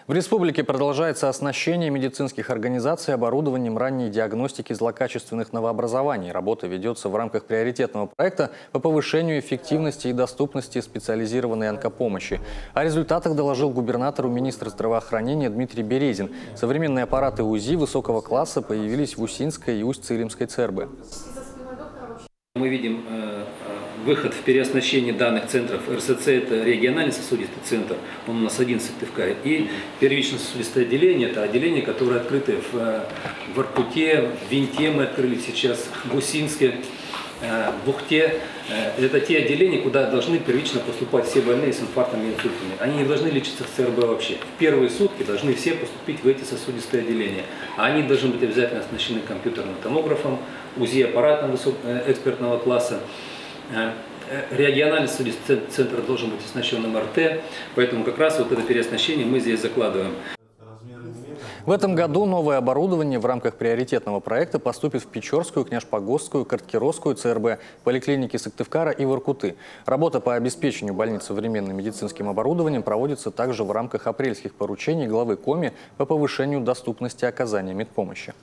В республике продолжается оснащение медицинских организаций оборудованием ранней диагностики злокачественных новообразований. Работа ведется в рамках приоритетного проекта по повышению эффективности и доступности специализированной онкопомощи. О результатах доложил губернатору министр здравоохранения Дмитрий Березин. Современные аппараты УЗИ высокого класса появились в Усинской и Усть-Цилимской ЦРБ. Мы видим выход в переоснащение данных центров. РСЦ – это региональный сосудистый центр, он у нас один в Сыктывкаре. И первично-сосудистое отделение – это отделение, которое открыто в Воркуте, в Винте мы открыли сейчас, в Усинске, в Бухте. Это те отделения, куда должны первично поступать все больные с инфарктами и инсультами. Они не должны лечиться в ЦРБ вообще. В первые сутки должны все поступить в эти сосудистые отделения. А они должны быть обязательно оснащены компьютерным томографом, УЗИ-аппаратом экспертного класса. Региональный сосудистый центр должен быть оснащен МРТ. Поэтому как раз вот это переоснащение мы здесь закладываем. В этом году новое оборудование в рамках приоритетного проекта поступит в Печорскую, Княжпогосскую, Карткировскую ЦРБ, поликлиники Сыктывкара и Воркуты. Работа по обеспечению больниц современным медицинским оборудованием проводится также в рамках апрельских поручений главы Коми по повышению доступности оказания медпомощи.